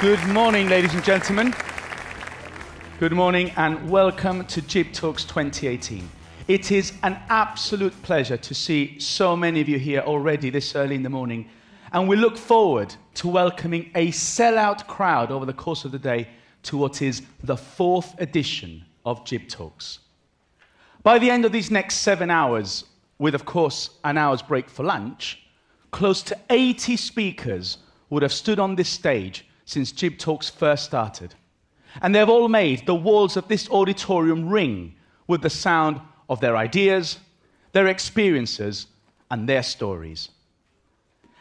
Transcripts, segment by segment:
Good morning, ladies and gentlemen. Good morning and welcome to GibTalks 2018. It is an absolute pleasure to see so many of you here already this early in the morning, and we look forward to welcoming a sellout crowd over the course of the day to what is the 4th edition of GibTalks. By the end of these next 7 hours, with of course an hour's break for lunch, close to 80 speakers would have stood on this stage since GibTalks first started. And they've all made the walls of this auditorium ring with the sound of their ideas, their experiences, and their stories.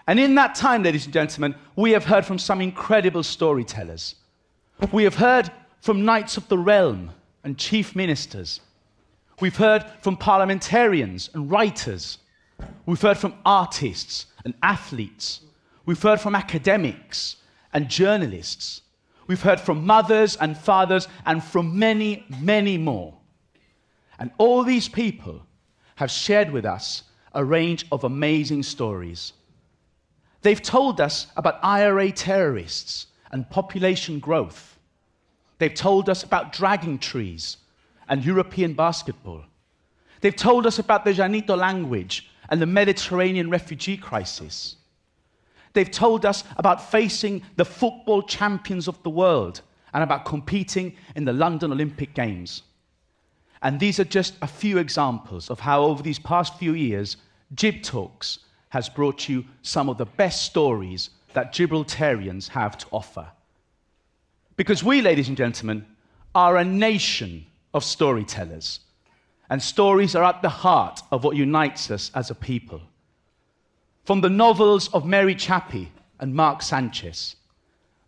And in that time, ladies and gentlemen, we have heard from some incredible storytellers. We have heard from knights of the realm and chief ministers. We've heard from parliamentarians and writers. We've heard from artists and athletes. We've heard from academics and journalists. We've heard from mothers and fathers and from many, many more. And all these people have shared with us a range of amazing stories. They've told us about IRA terrorists and population growth. They've told us about dragging trees and European basketball. They've told us about the Llanito language and the Mediterranean refugee crisis. They've told us about facing the football champions of the world and about competing in the London Olympic Games. And these are just a few examples of how over these past few years, GibTalks has brought you some of the best stories that Gibraltarians have to offer. Because we, ladies and gentlemen, are a nation of storytellers. And stories are at the heart of what unites us as a people. From the novels of Mary Chappie and Mark Sanchez,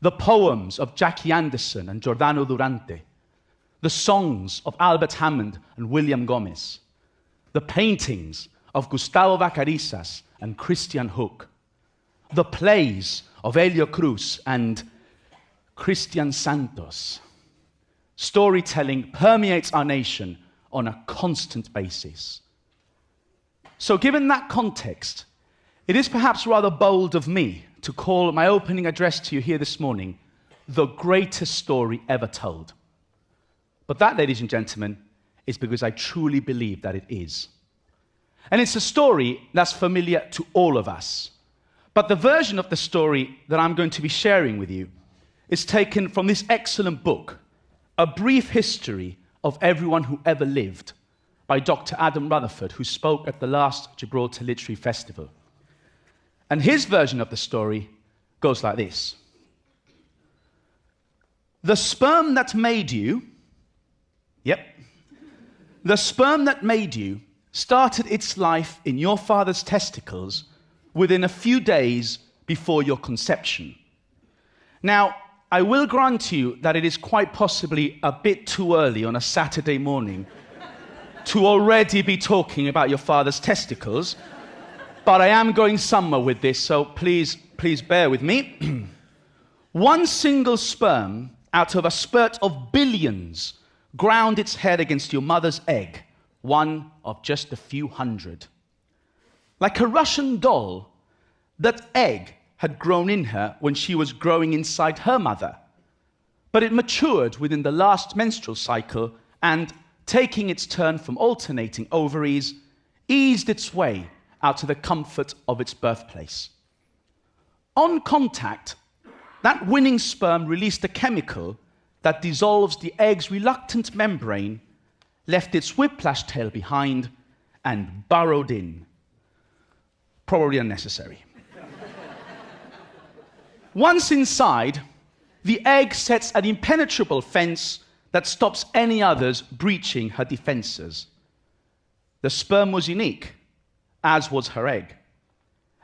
the poems of Jackie Anderson and Giordano Durante, the songs of Albert Hammond and William Gomez, the paintings of Gustavo Vacarisas and Christian Hook, the plays of Helio Cruz and Christian Santos. Storytelling permeates our nation on a constant basis. So given that context, it is perhaps rather bold of me to call my opening address to you here this morning the greatest story ever told. But that, ladies and gentlemen, is because I truly believe that it is. And it's a story that's familiar to all of us. But the version of the story that I'm going to be sharing with you is taken from this excellent book, A Brief History of Everyone Who Ever Lived, by Dr. Adam Rutherford, who spoke at the last Gibraltar Literary Festival. And his version of the story goes like this. The sperm that made you, the sperm that made you started its life in your father's testicles within a few days before your conception. Now, I will grant you that it is quite possibly a bit too early on a Saturday morning to already be talking about your father's testicles, but I am going somewhere with this, so please bear with me. One single sperm out of a spurt of billions ground its head against your mother's egg, one of just a few hundred. Like a Russian doll, that egg had grown in her when she was growing inside her mother, but it matured within the last menstrual cycle and, taking its turn from alternating ovaries, eased its way out to the comfort of its birthplace. On contact, that winning sperm released a chemical that dissolves the egg's reluctant membrane, left its whiplash tail behind, and burrowed in. Probably unnecessary. Once inside, the egg sets an impenetrable fence that stops any others breaching her defenses. The sperm was unique, as was her egg.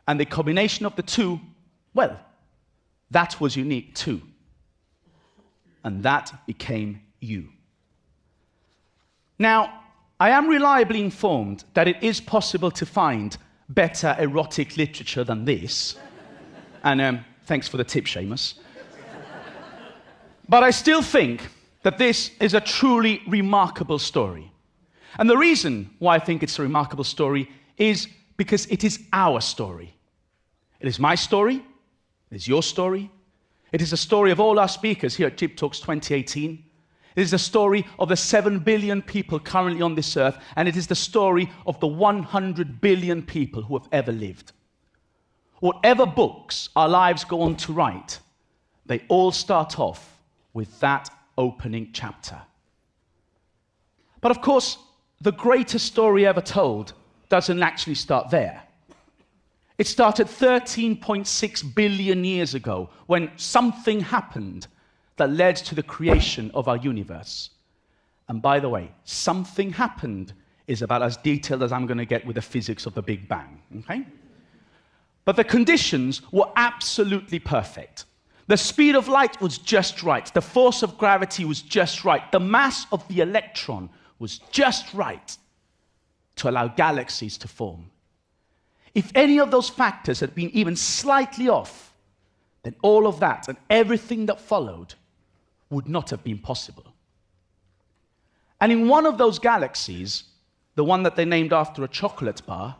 And the combination of the two, well, that was unique too. And that became you. Now, I am reliably informed that it is possible to find better erotic literature than this. And thanks for the tip, Seamus. But I still think that this is a truly remarkable story. And the reason why I think it's a remarkable story is because it is our story. It is my story, it is your story, It is the story of all our speakers here at GibTalks 2018. It is the story of the 7 billion people currently on this earth, and it is the story of the 100 billion people who have ever lived. Whatever books our lives go on to write, they all start off with that opening chapter. But of course, the greatest story ever told doesn't actually start there. It started 13.6 billion years ago when something happened that led to the creation of our universe. And by the way, something happened is about as detailed as I'm going to get with the physics of the Big Bang, okay? But the conditions were absolutely perfect. The speed of light was just right. The force of gravity was just right. The mass of the electron was just right to allow galaxies to form. If any of those factors had been even slightly off, then all of that and everything that followed would not have been possible. And in one of those galaxies, the one that they named after a chocolate bar,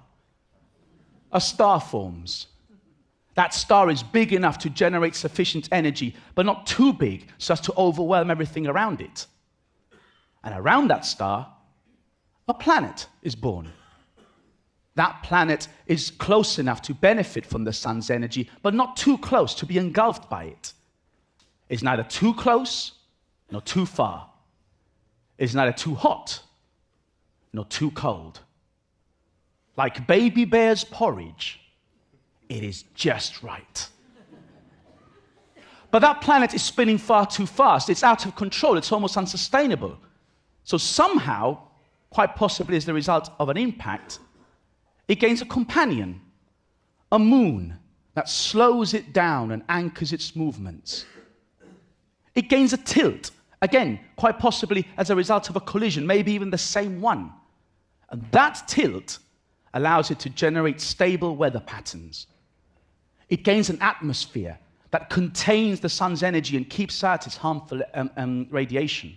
a star forms. That star is big enough to generate sufficient energy, but not too big so as to overwhelm everything around it. And around that star, a planet is born. That planet is close enough to benefit from the sun's energy, but not too close to be engulfed by it. It's neither too close nor too far. It's neither too hot nor too cold. Like baby bear's porridge, it is just right. But that planet is spinning far too fast. It's out of control. It's almost unsustainable. So somehow, quite possibly as the result of an impact, it gains a companion, a moon that slows it down and anchors its movements. It gains a tilt, again, quite possibly as a result of a collision, maybe even the same one. And that tilt allows it to generate stable weather patterns. It gains an atmosphere that contains the sun's energy and keeps out its harmful radiation.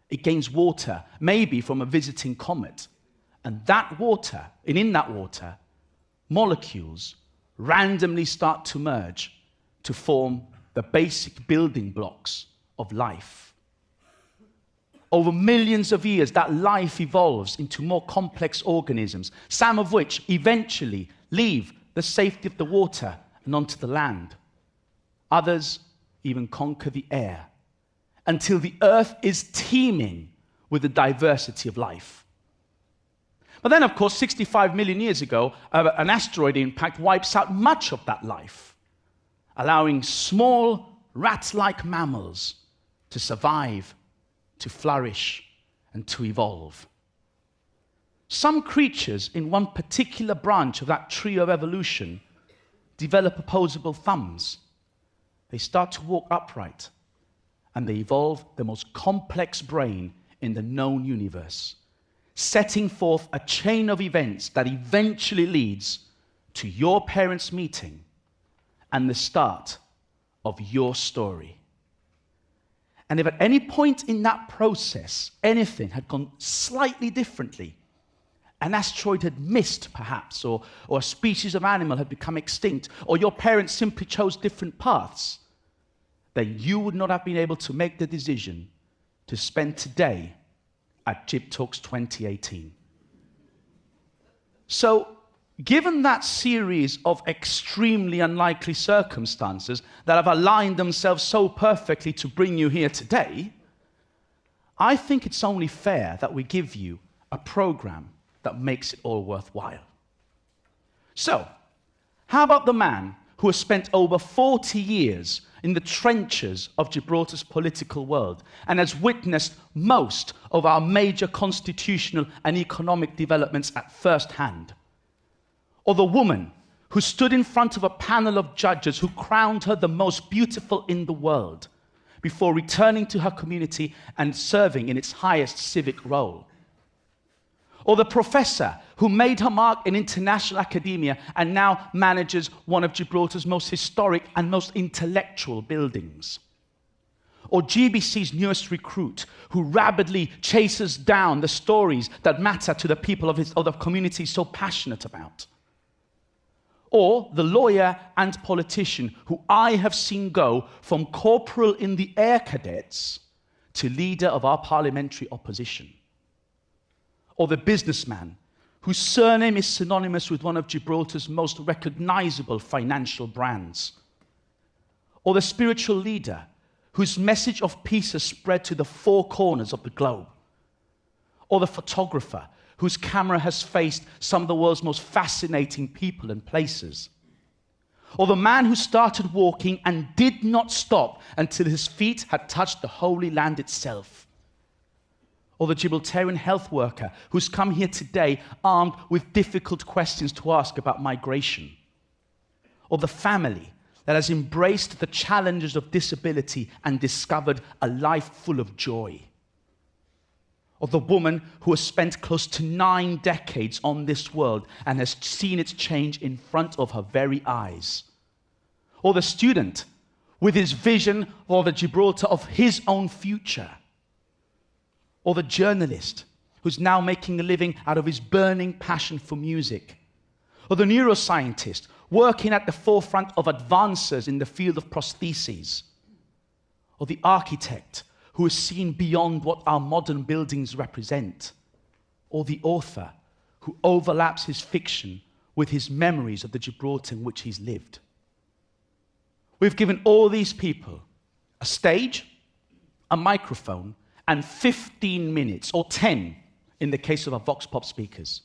It gains water, maybe from a visiting comet. And that water, and in that water, molecules randomly start to merge to form the basic building blocks of life. Over millions of years, that life evolves into more complex organisms, some of which eventually leave the safety of the water and onto the land. Others even conquer the air, until the earth is teeming with the diversity of life. But then, of course, 65 million years ago, an asteroid impact wipes out much of that life, allowing small rat-like mammals to survive, to flourish, and to evolve. Some creatures in one particular branch of that tree of evolution develop opposable thumbs. They start to walk upright, and they evolve the most complex brain in the known universe, setting forth a chain of events that eventually leads to your parents' meeting and the start of your story. And if at any point in that process anything had gone slightly differently, an asteroid had missed perhaps, or a species of animal had become extinct, or your parents simply chose different paths, then you would not have been able to make the decision to spend today at GibTalks 2018. So, given that series of extremely unlikely circumstances that have aligned themselves so perfectly to bring you here today, I think it's only fair that we give you a program that makes it all worthwhile. So, how about the man who has spent over 40 years in the trenches of Gibraltar's political world and has witnessed most of our major constitutional and economic developments at first hand? Or the woman who stood in front of a panel of judges who crowned her the most beautiful in the world before returning to her community and serving in its highest civic role? Or the professor who made her mark in international academia and now manages one of Gibraltar's most historic and most intellectual buildings? Or GBC's newest recruit who rapidly chases down the stories that matter to the people of the community he's so passionate about? or the lawyer and politician who I have seen go from corporal in the Air Cadets to leader of our parliamentary opposition, or the businessman whose surname is synonymous with one of Gibraltar's most recognizable financial brands, or the spiritual leader whose message of peace has spread to the four corners of the globe, or the photographer whose camera has faced some of the world's most fascinating people and places, or the man who started walking and did not stop until his feet had touched the Holy Land itself, or the Gibraltarian health worker who's come here today armed with difficult questions to ask about migration, or the family that has embraced the challenges of disability and discovered a life full of joy, or the woman who has spent close to 9 decades on this world and has seen its change in front of her very eyes, or the student with his vision for the Gibraltar of his own future, or the journalist who's now making a living out of his burning passion for music, or the neuroscientist working at the forefront of advances in the field of prostheses, or the architect who has seen beyond what our modern buildings represent, or the author who overlaps his fiction with his memories of the Gibraltar in which he's lived. We've given all these people a stage, a microphone, and 15 minutes, or 10 in the case of our Vox Pop speakers.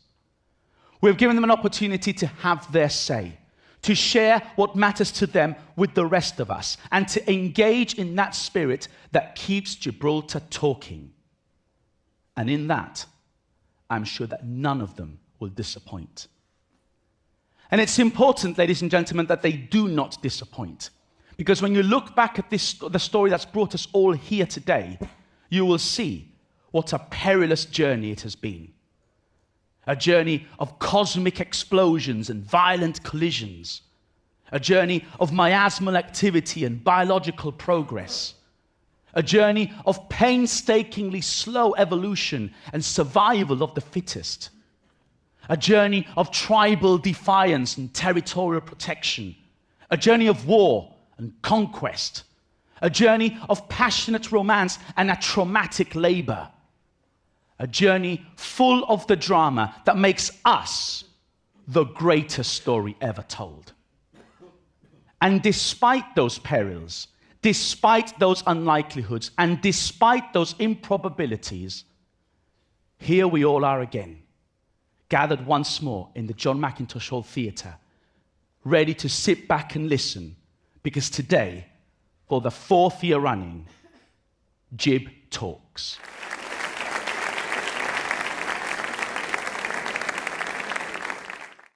We've given them an opportunity to have their say, to share what matters to them with the rest of us, and to engage in that spirit that keeps Gibraltar talking. And in that, I'm sure that none of them will disappoint. And it's important, ladies and gentlemen, that they do not disappoint. Because when you look back at the story that's brought us all here today, you will see what a perilous journey it has been. A journey of cosmic explosions and violent collisions. A journey of miasmal activity and biological progress. A journey of painstakingly slow evolution and survival of the fittest. A journey of tribal defiance and territorial protection. A journey of war and conquest. A journey of passionate romance and a traumatic labor. A journey full of the drama that makes us the greatest story ever told. And despite those perils, despite those unlikelihoods, and despite those improbabilities, here we all are again, gathered once more in the John Mackintosh Hall Theatre, ready to sit back and listen, because today, for the 4th year running, Gib Talks.